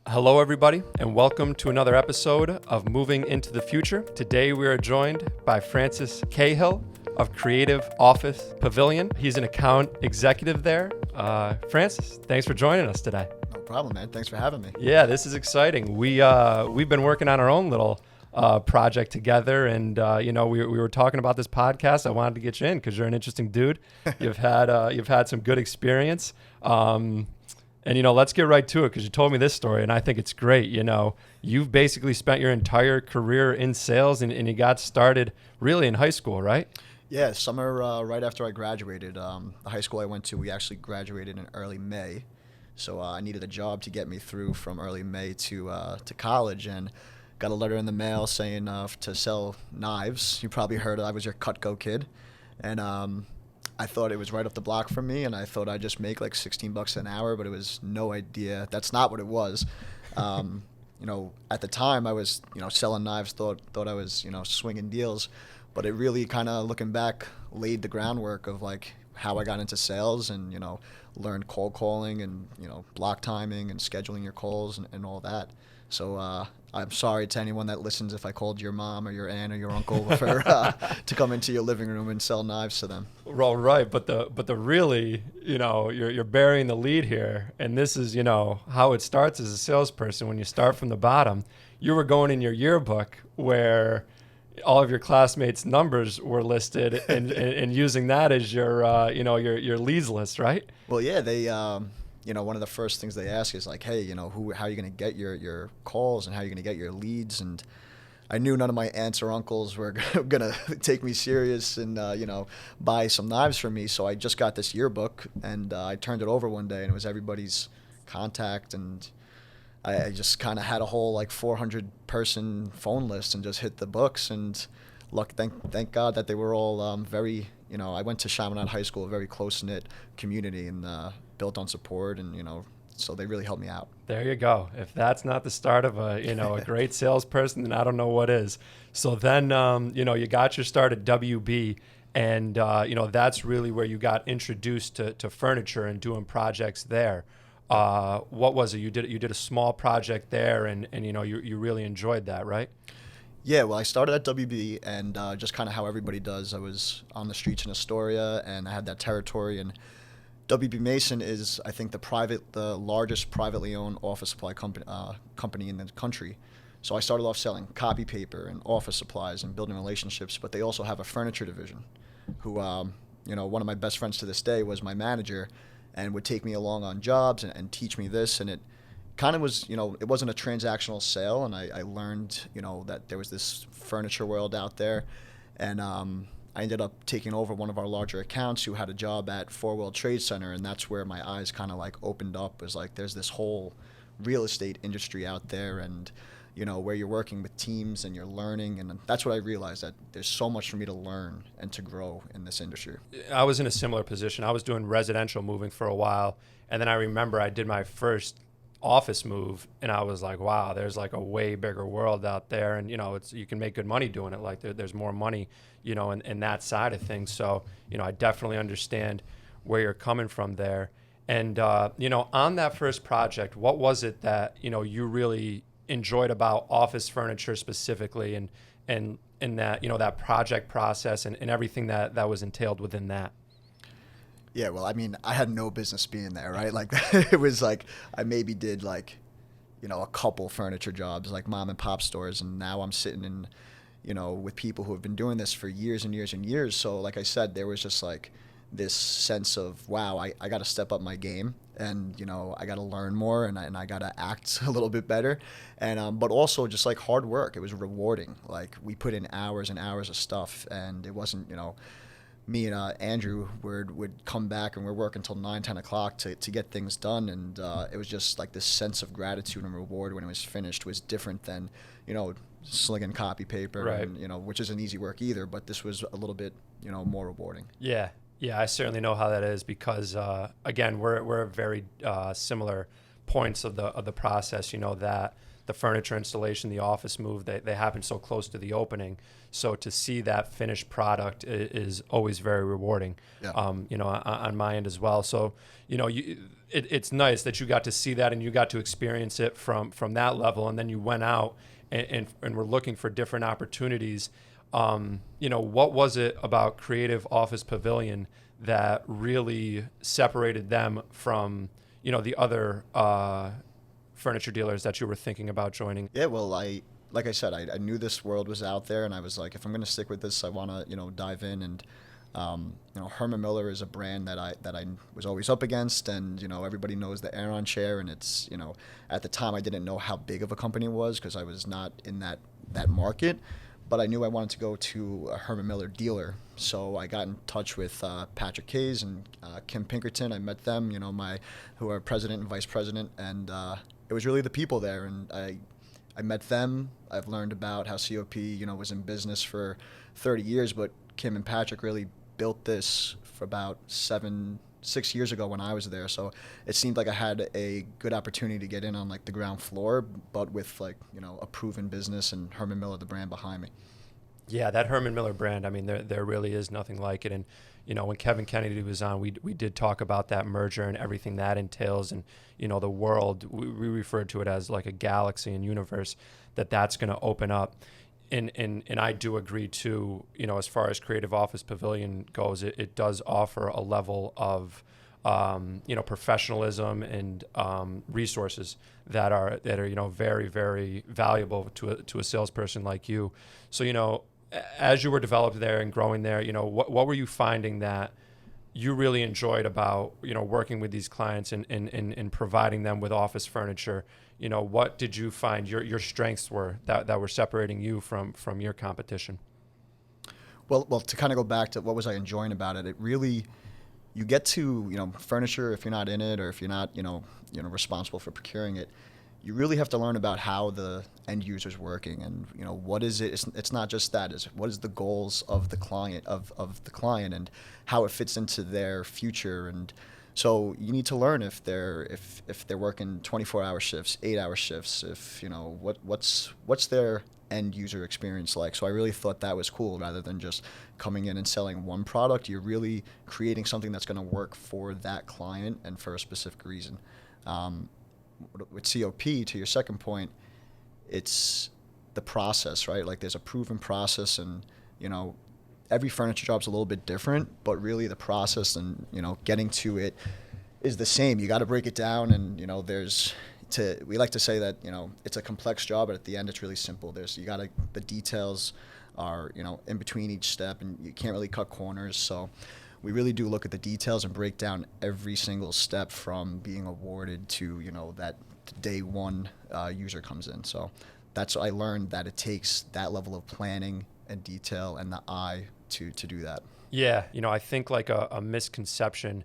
Hello, everybody, and welcome to another episode of Moving into the Future. Today, we are joined by Francis Cahill of Creative Office Pavilion. He's an account executive there. Francis, thanks for joining us today. No problem, man. Thanks for having me. Yeah, this is exciting. We've been working on our own little project together, and we were talking about this podcast. I wanted to get you in because you're an interesting dude. You've had some good experience. And, let's get right to it because you told me this story and I think it's great. You've basically spent your entire career in sales and you got started really in high school, right? Yeah, summer right after I graduated. The high school I went to, we actually graduated in early May. So I needed a job to get me through from early May to college, and got a letter in the mail saying to sell knives. You probably heard I was your Cutco kid. And I thought it was right off the block from me, and I thought I'd just make like $16 an hour, but it was no idea. That's not what it was. At the time I was, selling knives, thought I was, swinging deals, but it really kind of, looking back, laid the groundwork of like how I got into sales and, learned cold calling and, block timing and scheduling your calls and all that. So I'm sorry to anyone that listens if I called your mom or your aunt or your uncle for to come into your living room and sell knives to them. Well, right, but the really, you're burying the lead here, and this is, how it starts as a salesperson. When you start from the bottom, you were going in your yearbook where all of your classmates' numbers were listed, and using that as your your leads list, right? Well, yeah, they. One of the first things they ask is like, hey, how are you going to get your calls and how are you going to get your leads? And I knew none of my aunts or uncles were going to take me serious and, buy some knives for me. So I just got this yearbook and I turned it over one day and it was everybody's contact. And I just kind of had a whole like 400 person phone list and just hit the books. And thank God that they were all very, I went to Chaminade High School, a very close-knit community and built on support, and so they really helped me out. There you go. If that's not the start of a great salesperson, then I don't know what is. So then you got your start at WB, and that's really where you got introduced to furniture and doing projects there. What was it? You did a small project there, and you really enjoyed that, right? Yeah, well, I started at WB, and just kind of how everybody does. I was on the streets in Astoria, and I had that territory. And WB Mason is, I think, the largest privately owned office supply company in the country. So I started off selling copy paper and office supplies and building relationships. But they also have a furniture division, who, one of my best friends to this day was my manager, and would take me along on jobs and teach me this. And it kind of was, it wasn't a transactional sale, and I learned, that there was this furniture world out there, and I ended up taking over one of our larger accounts who had a job at Four World Trade Center, and that's where my eyes kind of like opened up. It was like there's this whole real estate industry out there, and where you're working with teams and you're learning, and that's what I realized, that there's so much for me to learn and to grow in this industry. I was in a similar position. I was doing residential moving for a while, and then I remember I did my first office move, and I was like, wow, there's like a way bigger world out there, and you can make good money doing it. Like there's more money in that side of things. So I definitely understand where you're coming from there. And on that first project, what was it that you really enjoyed about office furniture specifically, and that that project process and everything that was entailed within that? Yeah, well, I mean, I had no business being there, right? Like, it was like I maybe did like, a couple furniture jobs, like mom and pop stores, and now I'm sitting in, with people who have been doing this for years and years and years. So, like I said, there was just like this sense of, wow, I got to step up my game, and I got to learn more, and I got to act a little bit better, and but also just like hard work. It was rewarding. Like we put in hours and hours of stuff, and it wasn't, me and Andrew would come back and we're working until 9, 10 o'clock to get things done. And it was just like this sense of gratitude and reward when it was finished was different than, slinging copy paper, right. And, which isn't easy work either. But this was a little bit, more rewarding. Yeah. Yeah, I certainly know how that is because, again, we're at very similar points of the process, that the furniture installation, the office move, they happen so close to the opening. So to see that finished product is always very rewarding, Yeah. On my end as well. So, it's nice that you got to see that and you got to experience it from that level. And then you went out and were looking for different opportunities. What was it about Creative Office Pavilion that really separated them from, the other furniture dealers that you were thinking about joining? Yeah, well, like I said, I knew this world was out there, and I was like, if I'm going to stick with this, I want to, dive in. And Herman Miller is a brand that I was always up against, and everybody knows the Aeron chair, and it's at the time I didn't know how big of a company it was because I was not in that market, but I knew I wanted to go to a Herman Miller dealer. So I got in touch with Patrick Hayes and Kim Pinkerton. I met them, who are president and vice president, and it was really the people there, and I met them. I've learned about how COP, was in business for 30 years, but Kim and Patrick really built this for about 6 years ago when I was there. So it seemed like I had a good opportunity to get in on like the ground floor, but with a proven business and Herman Miller, the brand behind me. Yeah, that Herman Miller brand, I mean, there really is nothing like it. And, when Kevin Kennedy was on, we did talk about that merger and everything that entails. And, the world, we referred to it as like a galaxy and universe that's going to open up. And I do agree too, as far as Creative Office Pavilion goes, it does offer a level of, professionalism and resources that are very, very valuable to a salesperson like you. So, as you were developed there and growing there, what were you finding that you really enjoyed about, working with these clients and providing them with office furniture? What did you find your strengths were that were separating you from your competition? Well, to kind of go back to what was I enjoying about it, it really, you get to, furniture, if you're not in it or if you're not, responsible for procuring it, you really have to learn about how the end user's working and, what is it? It's not just that. It's what is the goals of the client, of the client, and how it fits into their future. And so you need to learn if they're working 24-hour shifts, 8-hour shifts, if, what's their end user experience like. So I really thought that was cool. Rather than just coming in and selling one product, you're really creating something that's going to work for that client and for a specific reason. With COP, to your second point, it's the process, right? Like there's a proven process, and every furniture job's a little bit different, but really the process and getting to it is the same. You got to break it down, and we like to say that it's a complex job, but at the end it's really simple. The details are in between each step, and you can't really cut corners. So we really do look at the details and break down every single step from being awarded to that day one user comes in. So that's what I learned, that it takes that level of planning and detail and the eye to do that. Yeah, I think like a misconception,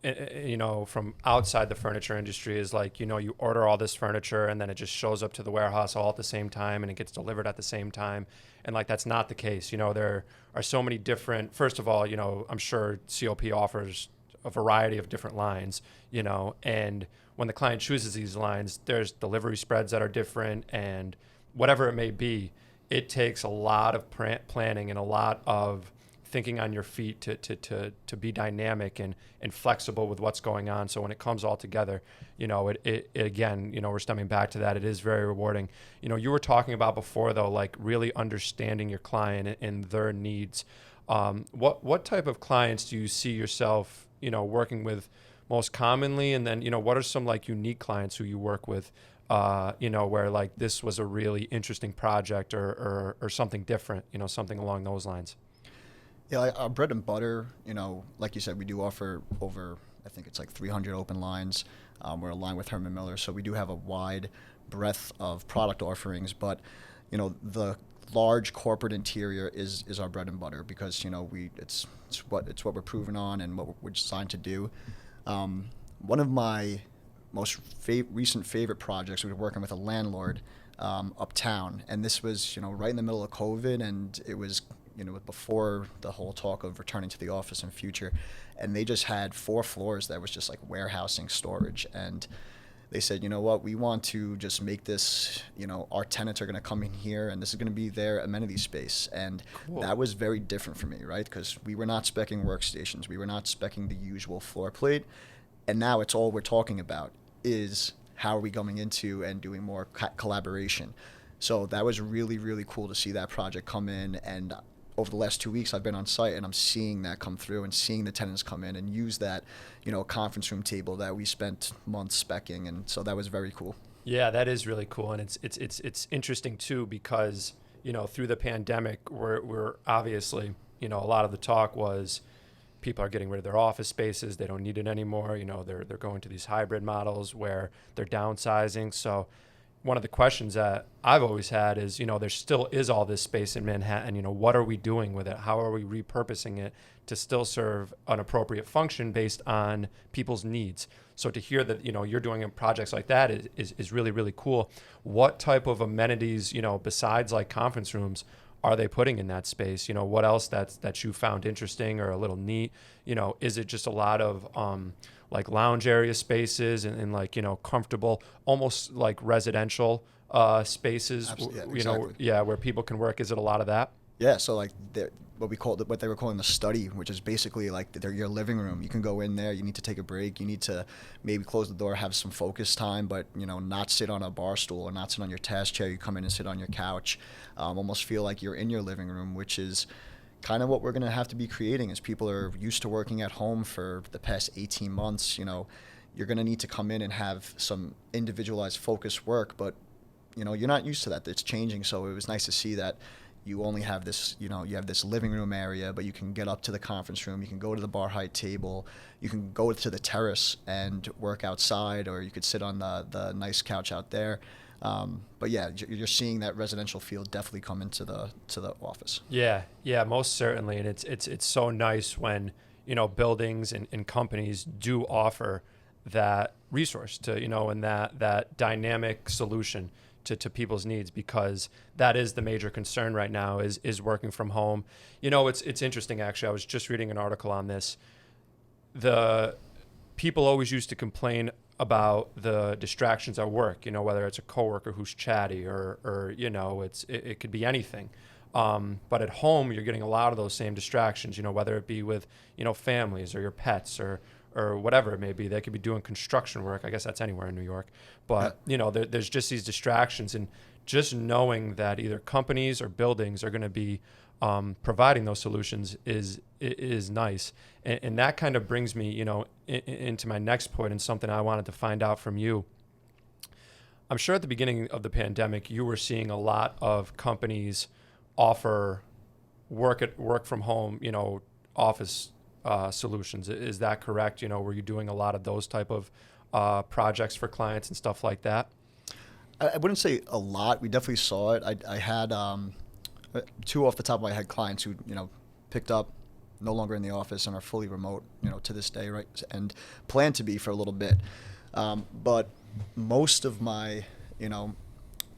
from outside the furniture industry is like, you order all this furniture and then it just shows up to the warehouse all at the same time and it gets delivered at the same time. And like, that's not the case. There are so many different, first of all, I'm sure COP offers a variety of different lines, and when the client chooses these lines, there's delivery spreads that are different, and whatever it may be, it takes a lot of planning and a lot of thinking on your feet to be dynamic and flexible with what's going on. So when it comes all together, it again, we're stemming back to that. It is very rewarding. You were talking about before though, like really understanding your client and their needs. What type of clients do you see yourself, working with most commonly? And then, what are some like unique clients who you work with, where like this was a really interesting project or something different, something along those lines? Yeah, our bread and butter, like you said, we do offer over, I think it's like 300 open lines. We're aligned with Herman Miller, so we do have a wide breadth of product offerings. But, the large corporate interior is our bread and butter because, it's what we're proven on and what we're designed to do. One of my most recent favorite projects, we were working with a landlord uptown, and this was, right in the middle of COVID, and it was before the whole talk of returning to the office in future, and they just had 4 floors that was just like warehousing storage, and they said, you know what, we want to just make this, our tenants are going to come in here and this is going to be their amenity space. And Cool. that was very different for me, right? Because we were not speccing workstations. We were not speccing the usual floor plate. And now it's all we're talking about is how are we going into and doing more collaboration. So that was really, really cool to see that project come in. And over the last 2 weeks, I've been on site and I'm seeing that come through and seeing the tenants come in and use that, conference room table that we spent months speccing. And so that was very cool. Yeah, that is really cool, and it's interesting too because through the pandemic, we're obviously a lot of the talk was people are getting rid of their office spaces. They don't need it anymore. They're going to these hybrid models where they're downsizing. So one of the questions that I've always had is, there still is all this space in Manhattan. What are we doing with it? How are we repurposing it to still serve an appropriate function based on people's needs? So to hear that, you're doing projects like that is really, really cool. What type of amenities, besides like conference rooms, are they putting in that space? What else that you found interesting or a little neat? Is it just a lot of like lounge area spaces and like, comfortable, almost like residential spaces, Absolutely, yeah, exactly. where people can work? Is it a lot of that? Yeah, so like what they were calling the study, which is basically like your living room. You can go in there. You need to take a break. You need to maybe close the door, have some focus time, but not sit on a bar stool or not sit on your task chair. You come in and sit on your couch. Almost feel like you're in your living room, which is kind of what we're going to have to be creating as people are used to working at home for the past 18 months. You're going to need to come in and have some individualized focused work, but you're not used to that. It's changing. So it was nice to see that you only have this, you have this living room area, but you can get up to the conference room. You can go to the bar height table. You can go to the terrace and work outside, or you could sit on the nice couch out there. But yeah, you're seeing that residential feel definitely come into the office. Yeah, most certainly. And it's so nice when, buildings and companies do offer that resource to, and that dynamic solution to people's needs, because that is the major concern right now is working from home. It's interesting, actually. I was just reading an article on this. The people always used to complain about the distractions at work, whether it's a coworker who's chatty or it could be anything. But at home, you're getting a lot of those same distractions, whether it be with, families or your pets or whatever it may be. They could be doing construction work. I guess that's anywhere in New York. But, there's just these distractions. And just knowing that either companies or buildings are going to be providing those solutions is nice. And that kind of brings me, into my next point and something I wanted to find out from you. I'm sure at the beginning of the pandemic, you were seeing a lot of companies offer work from home, office solutions. Is that correct? Were you doing a lot of those type of projects for clients and stuff like that? I wouldn't say a lot. We definitely saw it. I had two off the top of my head clients who picked up, no longer in the office and are fully remote, to this day, right? And plan to be for a little bit. But most of my,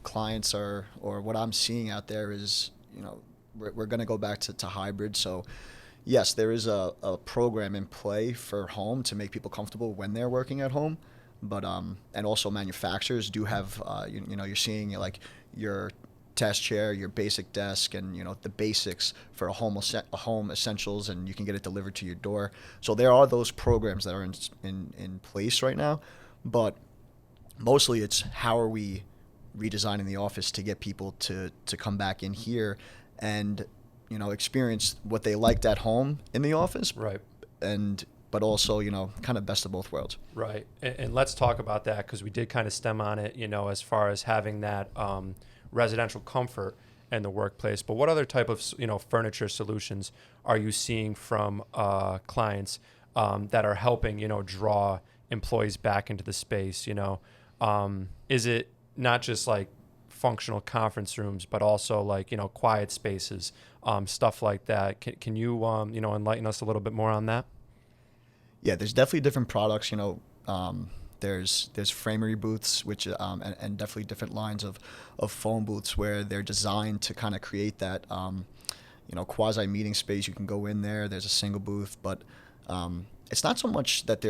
clients or what I'm seeing out there is, we're going to go back to hybrid. So yes, there is a program in play for home to make people comfortable when they're working at home. But and also manufacturers do have, you're seeing like your task chair, your basic desk, and the basics for a home essentials, and you can get it delivered to your door. So there are those programs that are in place right now, but mostly it's how are we redesigning the office to get people to come back in here and experience what they liked at home in the office, Right. But also kind of best of both worlds. Right. And let's talk about that, because we did kind of stem on it, as far as having that residential comfort in the workplace. But what other type of furniture solutions are you seeing from clients that are helping draw employees back into the space? Is it not just like functional conference rooms, but also like quiet spaces, stuff like that? Can you enlighten us a little bit more on that? Yeah, there's definitely different products. There's framery booths, which and definitely different lines of phone booths where they're designed to kind of create that quasi meeting space. You can go in there. There's a single booth, but it's not so much that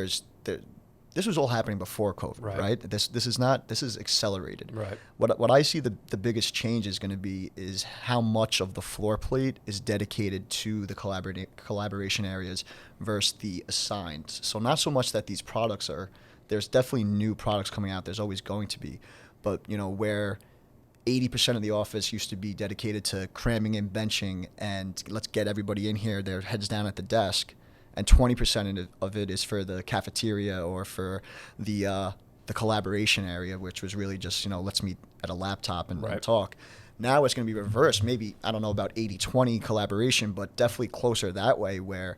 this was all happening before COVID, Right. right? This is accelerated. Right. What I see the biggest change is going to be is how much of the floor plate is dedicated to the collaboration areas versus the assigned. So not so much that these products are, there's definitely new products coming out. There's always going to be, but where 80% of the office used to be dedicated to cramming in benching and let's get everybody in here, their heads down at the desk, and 20% of it is for the cafeteria or for the collaboration area, which was really just let's meet at a laptop and talk. Now it's going to be reversed. Maybe, I don't know about 80-20 collaboration, but definitely closer that way, where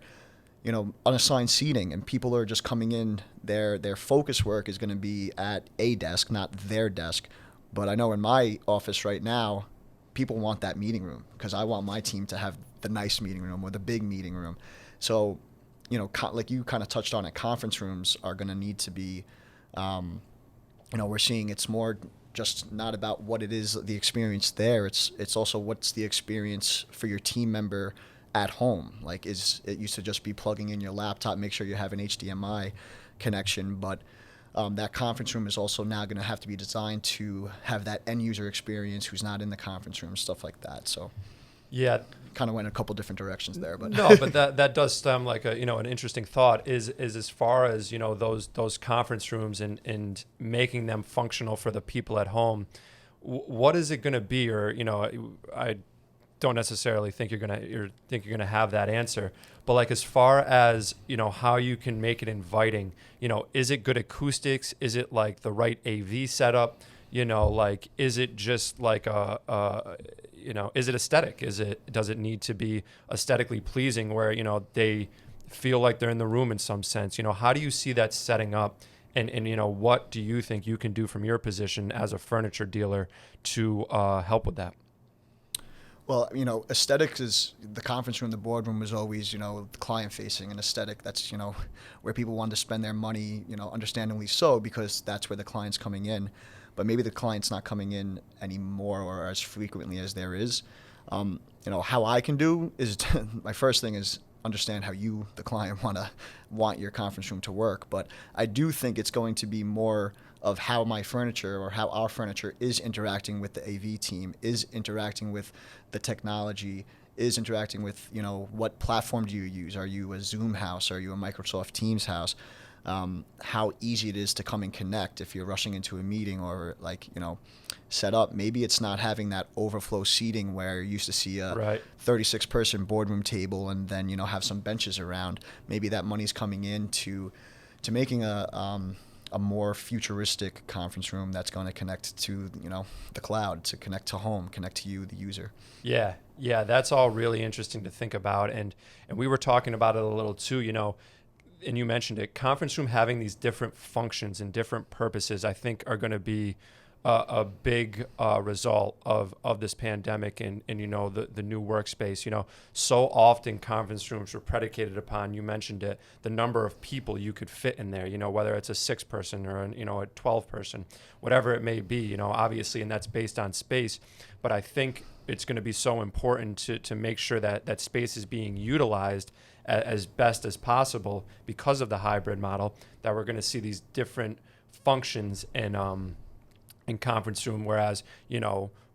unassigned seating and people are just coming in. Their focus work is going to be at a desk, not their desk. But I know in my office right now, people want that meeting room because I want my team to have the nice meeting room or the big meeting room. So, like you kind of touched on it, conference rooms are going to need to be, we're seeing it's more just not about what it is, the experience there. It's also what's the experience for your team member at home. Like, it used to just be plugging in your laptop, make sure you have an HDMI connection, but that conference room is also now going to have to be designed to have that end user experience who's not in the conference room, stuff like that. So, yeah, kind of went a couple different directions there, but no, but that does stem like an interesting thought is as far as those conference rooms and making them functional for the people at home. What is it going to be? Or I don't necessarily think you're gonna have that answer, but like as far as how you can make it inviting, is it good acoustics? Is it like the right AV setup? Like, is it just like is it aesthetic? Does it need to be aesthetically pleasing where they feel like they're in the room in some sense? How do you see that setting up? And what do you think you can do from your position as a furniture dealer to help with that? Well, aesthetics is the conference room, the boardroom was always, client facing and aesthetic. That's, where people want to spend their money, understandably so, because that's where the client's coming in. But maybe the client's not coming in anymore or as frequently as there is. How I can do is my first thing is understand how you, the client, want your conference room to work. But I do think it's going to be more of how my furniture or how our furniture is interacting with the AV team, is interacting with the technology, is interacting with, what platform do you use? Are you a Zoom house? Are you a Microsoft Teams house? How easy it is to come and connect if you're rushing into a meeting or set up. Maybe it's not having that overflow seating where you used to see a 36-person boardroom table and then, have some benches around. Maybe that money's coming in to making a more futuristic conference room that's going to connect to, the cloud, to connect to home, connect to you, the user. Yeah, that's all really interesting to think about. And we were talking about it a little too, and you mentioned it, conference room having these different functions and different purposes, I think are going to be a big result of this pandemic and the new workspace. So often conference rooms were predicated upon, you mentioned it, the number of people you could fit in there, whether it's a 6-person or a 12-person, whatever it may be, obviously, and that's based on space. But I think it's going to be so important to make sure that space is being utilized as best as possible because of the hybrid model, that we're going to see these different functions in conference room, whereas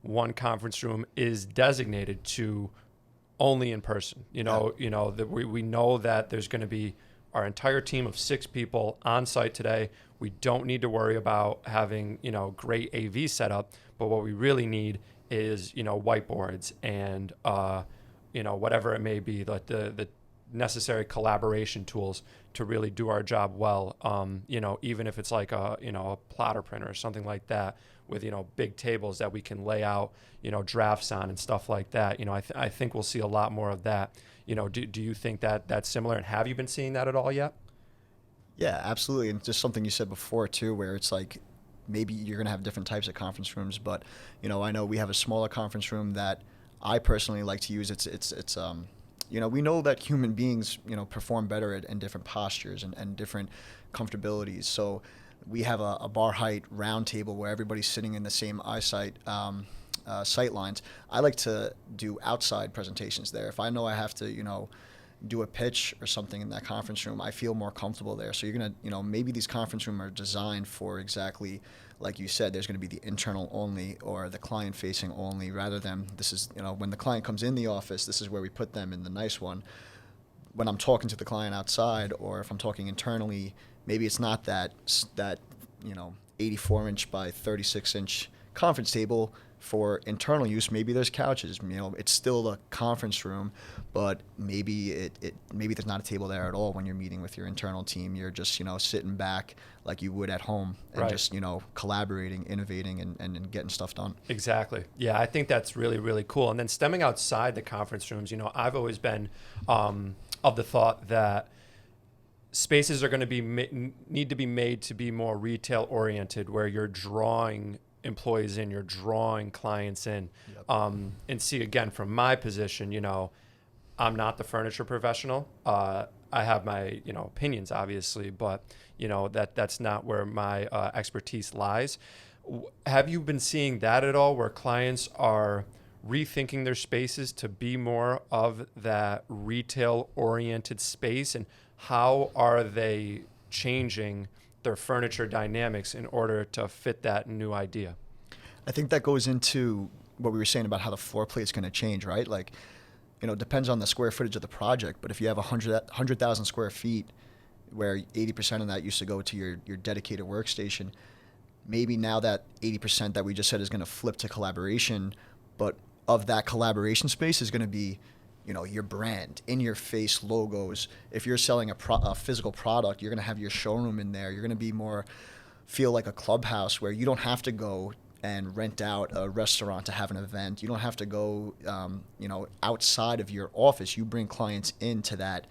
one conference room is designated to only in person. That we know that there's going to be our entire team of 6 people on site today. We don't need to worry about having great AV setup, but what we really need is whiteboards and whatever it may be, like the necessary collaboration tools to really do our job well. Even if it's like a plotter printer or something like that with, big tables that we can lay out, drafts on and stuff like that. I think we'll see a lot more of that. Do you think that that's similar, and have you been seeing that at all yet? Yeah, absolutely. And just something you said before too, where it's like, maybe you're going to have different types of conference rooms, but, I know we have a smaller conference room that I personally like to use. It's we know that human beings, perform better in different postures and different comfortabilities. So we have a bar height round table where everybody's sitting in the same eyesight, sight lines. I like to do outside presentations there. If I know I have to, do a pitch or something in that conference room, I feel more comfortable there. So you're going to, maybe these conference rooms are designed for exactly like you said, there's going to be the internal only or the client facing only, rather than this is, when the client comes in the office, this is where we put them in the nice one. When I'm talking to the client outside, or if I'm talking internally, maybe it's not that 84-inch by 36-inch conference table for internal use. Maybe there's couches. It's still a conference room, but maybe maybe there's not a table there at all when you're meeting with your internal team. You're just sitting back like you would at home and Right. just collaborating, innovating, and getting stuff done. Exactly. Yeah, I think that's really, really cool. And then stemming outside the conference rooms, I've always been of the thought that spaces are going to need to be made to be more retail oriented, where you're drawing employees in, you're drawing clients in. Yep. And see, again, from my position, I'm not the furniture professional. I have my opinions, obviously, but that's not where my expertise lies. Have you been seeing that at all, where clients are rethinking their spaces to be more of that retail oriented space, and how are they changing their furniture dynamics in order to fit that new idea? I think that goes into what we were saying about how the floor plate is going to change, right? Like, it depends on the square footage of the project, but if you have 100,000 square feet where 80% of that used to go to your dedicated workstation, maybe now that 80% that we just said is going to flip to collaboration, but of that collaboration space is going to be your brand, in your face logos. If you're selling a physical product, you're going to have your showroom in there. You're going to be more feel like a clubhouse, where you don't have to go and rent out a restaurant to have an event. You don't have to go, outside of your office. You bring clients into that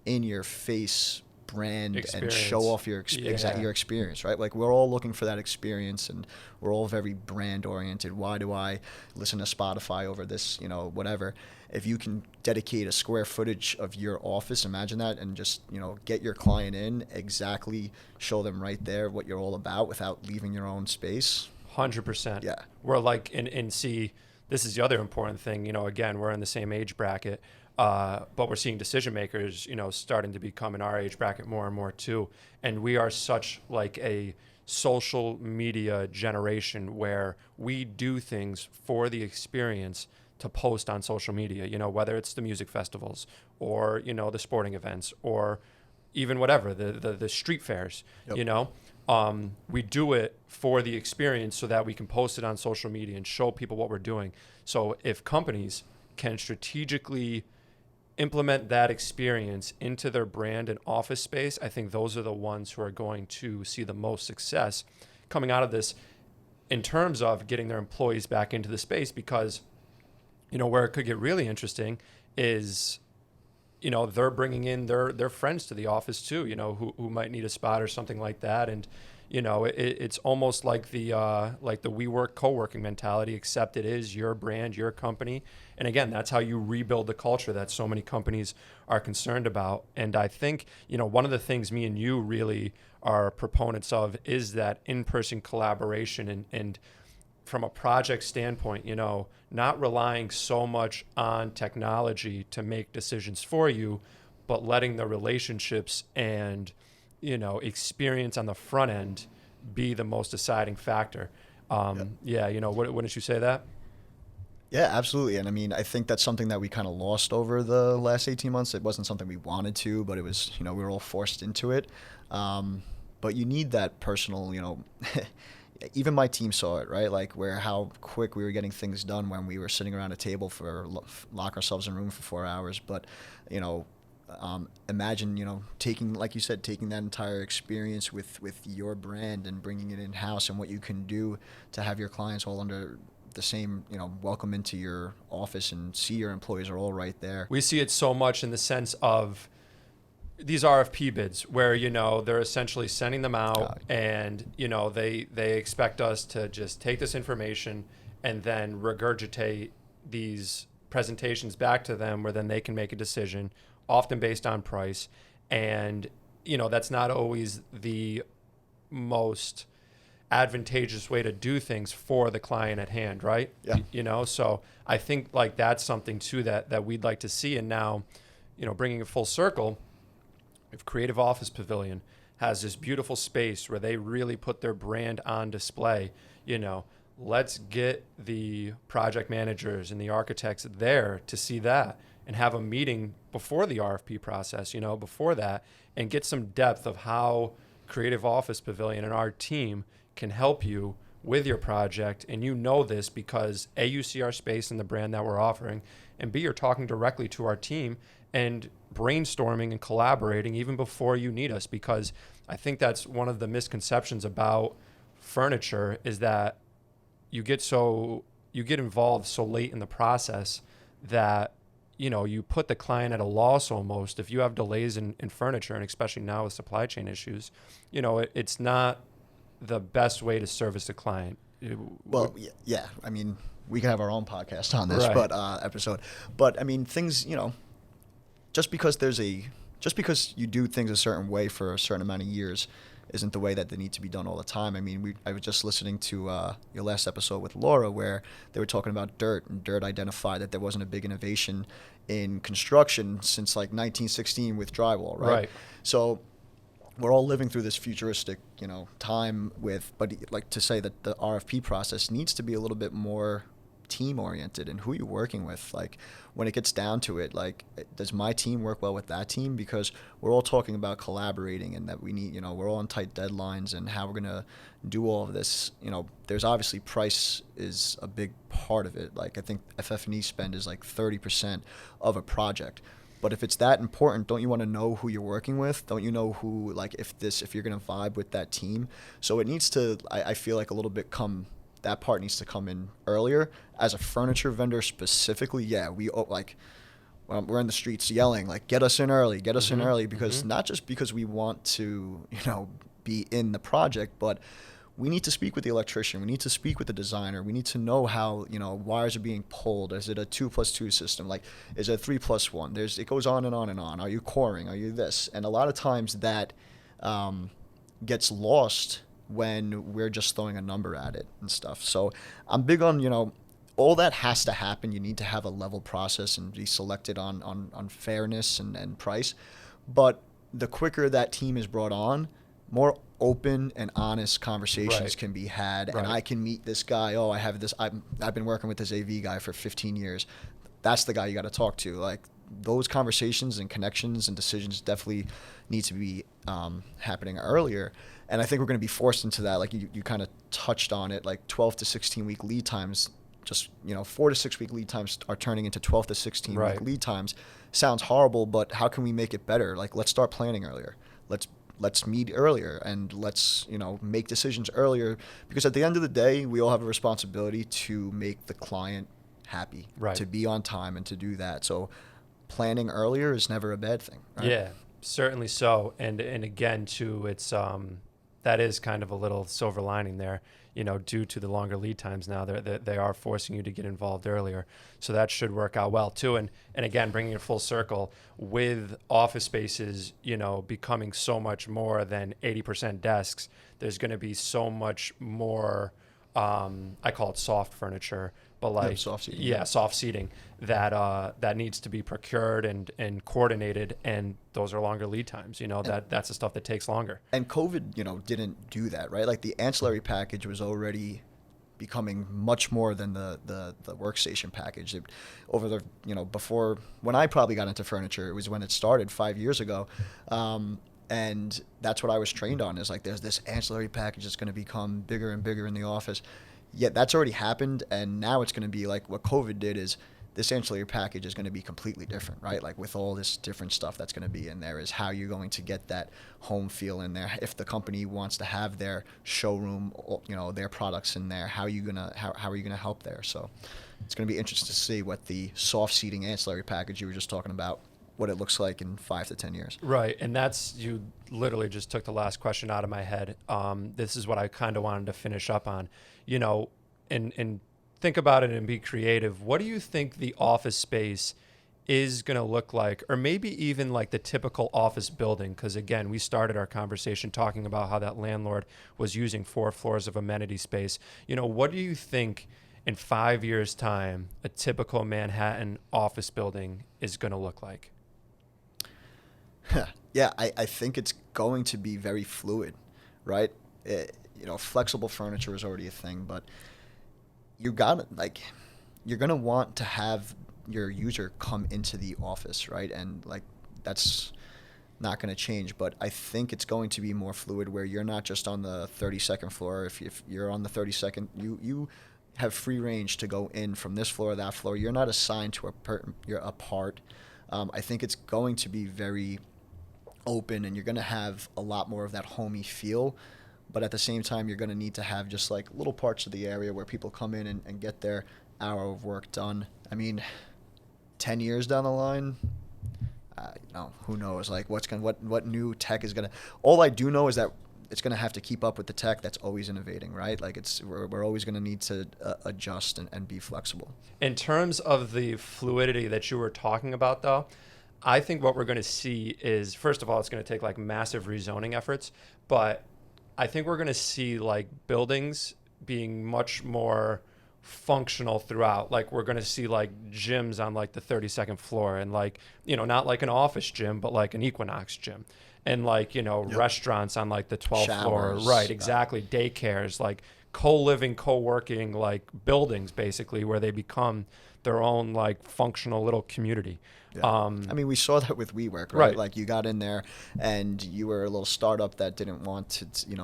in your face brand Experience. and show off your your experience, right? Like, we're all looking for that experience, and we're all very brand oriented. Why do I listen to Spotify over this, whatever? If you can dedicate a square footage of your office, imagine that, and just, get your client in, exactly show them right there what you're all about without leaving your own space. 100%. Yeah. We're like, and see, this is the other important thing, again, we're in the same age bracket, but we're seeing decision makers, starting to become in our age bracket more and more too. And we are such like a social media generation, where we do things for the experience to post on social media, whether it's the music festivals or, the sporting events, or even whatever, the street fairs. Yep. We do it for the experience so that we can post it on social media and show people what we're doing. So if companies can strategically implement that experience into their brand and office space, I think those are the ones who are going to see the most success coming out of this, in terms of getting their employees back into the space. Because where it could get really interesting is, they're bringing in their friends to the office too, who might need a spot or something like that. And, it's almost like the WeWork co-working mentality, except it is your brand, your company. And again, that's how you rebuild the culture that so many companies are concerned about. And I think, one of the things me and you really are proponents of is that in-person collaboration, and from a project standpoint, not relying so much on technology to make decisions for you, but letting the relationships and, experience on the front end be the most deciding factor. Yeah, wouldn't you say that? Yeah, absolutely. And I mean, I think that's something that we kind of lost over the last 18 months. It wasn't something we wanted to, but it was, we were all forced into it. But you need that personal, even my team saw it, right? Like, how quick we were getting things done when we were sitting around a table lock ourselves in a room for 4 hours. But, imagine, taking, like you said, taking that entire experience with your brand and bringing it in-house, and what you can do to have your clients all under the same, welcome into your office, and see your employees are all right there. We see it so much in the sense of these RFP bids, where, they're essentially sending them out, and, they expect us to just take this information and then regurgitate these presentations back to them, where then they can make a decision, often based on price. And, that's not always the most advantageous way to do things for the client at hand, right? Yeah. So I think like that's something too that we'd like to see. And now, bringing it full circle, if Creative Office Pavilion has this beautiful space where they really put their brand on display, let's get the project managers and the architects there to see that and have a meeting before the RFP process, before that, and get some depth of how Creative Office Pavilion and our team can help you with your project. And this because A, you see our space and the brand that we're offering, and B, you're talking directly to our team and brainstorming and collaborating even before you need us, because I think that's one of the misconceptions about furniture is that you get involved so late in the process that you put the client at a loss almost if you have delays in furniture, and especially now with supply chain issues. It's not the best way to service the client. Well, yeah. I mean, we can have our own podcast on this, Right. but episode. But I mean, things. Just because you do things a certain way for a certain amount of years isn't the way that they need to be done all the time. I mean, I was just listening to your last episode with Laura where they were talking about dirt, and dirt identified that there wasn't a big innovation in construction since like 1916 with drywall, right? Right. So we're all living through this futuristic, time but like to say that the RFP process needs to be a little bit more team oriented and who you're working with. Like when it gets down to it, like does my team work well with that team? Because we're all talking about collaborating and that we need, we're all on tight deadlines and how we're going to do all of this. There's obviously price is a big part of it. Like I think FF&E spend is like 30% of a project. But if it's that important, don't you want to know who you're working with? Don't you know who, like if you're going to vibe with that team? So it needs to, I feel like a little bit that part needs to come in earlier. As a furniture vendor specifically, yeah, we're in the streets yelling like, get us in early, because not just because we want to, be in the project, but we need to speak with the electrician. We need to speak with the designer. We need to know how, wires are being pulled. Is it a 2+2 system? Like, is it a 3+1? It goes on and on and on. Are you coring? Are you this? And a lot of times that gets lost when we're just throwing a number at it and stuff. So I'm big on, all that has to happen. You need to have a level process and be selected on fairness and price. But the quicker that team is brought on, more open and honest conversations Right. can be had. Right. And I can meet this guy. Oh, I've been working with this AV guy for 15 years. That's the guy you got to talk to. Like those conversations and connections and decisions definitely need to be happening earlier. And I think we're going to be forced into that. Like you kind of touched on it, like 12 to 16 week lead times, just, 4 to 6 week lead times are turning into 12 to 16 Right. week lead times. Sounds horrible, but how can we make it better? Like, let's start planning earlier. Let's meet earlier and let's, make decisions earlier, because at the end of the day, we all have a responsibility to make the client happy, Right. to be on time and to do that. So planning earlier is never a bad thing. Right? Yeah, certainly so. And again, too, it's that is kind of a little silver lining there. Due to the longer lead times now, they are forcing you to get involved earlier. So that should work out well too. And again, bringing it full circle with office spaces, becoming so much more than 80% desks. There's going to be so much more. I call it soft furniture, but like soft seating. Yeah, soft seating that needs to be procured and coordinated, and those are longer lead times. That's the stuff that takes longer. And COVID, didn't do that, right? Like the ancillary package was already becoming much more than the workstation package. Before when I probably got into furniture, it was when it started 5 years ago. And that's what I was trained on, is like there's this ancillary package that's going to become bigger and bigger in the office. Yet that's already happened, and now it's going to be like what COVID did is this ancillary package is going to be completely different, right? Like with all this different stuff that's going to be in there is how you're going to get that home feel in there. If the company wants to have their showroom, their products in there, how are you going to help there? So it's going to be interesting to see what the soft seating ancillary package you were just talking about, what it looks like in 5 to 10 years. Right. And you literally just took the last question out of my head. This is what I kind of wanted to finish up on, and think about it and be creative. What do you think the office space is going to look like, or maybe even like the typical office building? Because again, we started our conversation talking about how that landlord was using 4 floors of amenity space. What do you think in 5 years' time a typical Manhattan office building is going to look like? Yeah, I think it's going to be very fluid, right? Flexible furniture is already a thing, but you got like you're gonna want to have your user come into the office, right? And like that's not going to change, but I think it's going to be more fluid where you're not just on the 32nd floor. If you're on the 32nd, you have free range to go in from this floor or that floor. You're not assigned to you're a part. I think it's going to be very open, and you're going to have a lot more of that homey feel. But at the same time, you're going to need to have just like little parts of the area where people come in and get their hour of work done. I mean, 10 years down the line, who knows? Like, what new tech is gonna? All I do know is that it's gonna have to keep up with the tech that's always innovating, right? Like, we're always gonna need to adjust and be flexible. In terms of the fluidity that you were talking about, though, I think what we're going to see is, first of all, it's going to take like massive rezoning efforts, but I think we're going to see like buildings being much more functional throughout. Like we're going to see like gyms on like the 32nd floor, and like, not like an office gym, but like an Equinox gym, and like, Yep. restaurants on like the 12th Showers, floor. Right. Exactly. Daycares, like co-living, co-working, like buildings basically, where they become their own like functional little community. Yeah. I mean, we saw that with WeWork, right? Right. Like you got in there and you were a little startup that didn't want to, you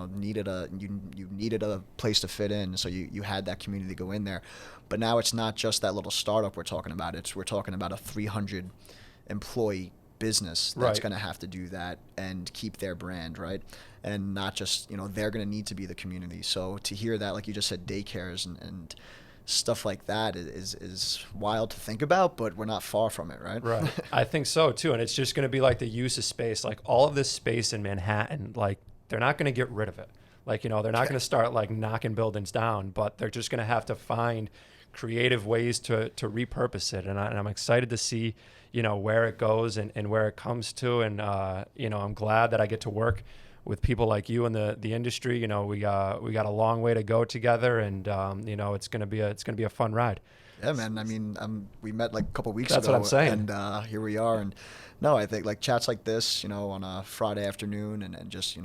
needed a place to fit in. So you had that community go in there. But now it's not just that little startup we're talking about. We're talking about a 300 employee business that's Right. going to have to do that and keep their brand, right? And not just, they're going to need to be the community. So to hear that, like you just said, daycares and stuff like that is wild to think about, but we're not far from it, right? Right. I think so too. And it's just going to be like the use of space, like all of this space in Manhattan, like they're not going to get rid of it. Like, they're not going to start like knocking buildings down, but they're just going to have to find creative ways to repurpose it. And I'm excited to see, where it goes and where it comes to. And, I'm glad that I get to work with people like you in the industry. We got a long way to go together, and it's gonna be a fun ride. Yeah, man. I mean, we met like a couple weeks That's ago. what I'm saying. And here we are. And no, I think like chats like this, on a Friday afternoon, and just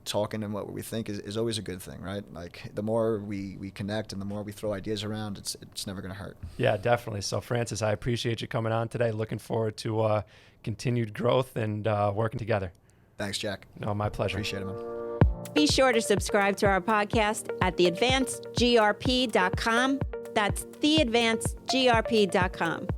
talking and what we think is always a good thing, right? Like the more we connect and the more we throw ideas around, it's never gonna hurt. Yeah, definitely. So Francis, I appreciate you coming on today. Looking forward to continued growth and working together. Thanks, Jack. No, my pleasure. Appreciate it, man. Be sure to subscribe to our podcast at theadvancedgrp.com. That's theadvancedgrp.com.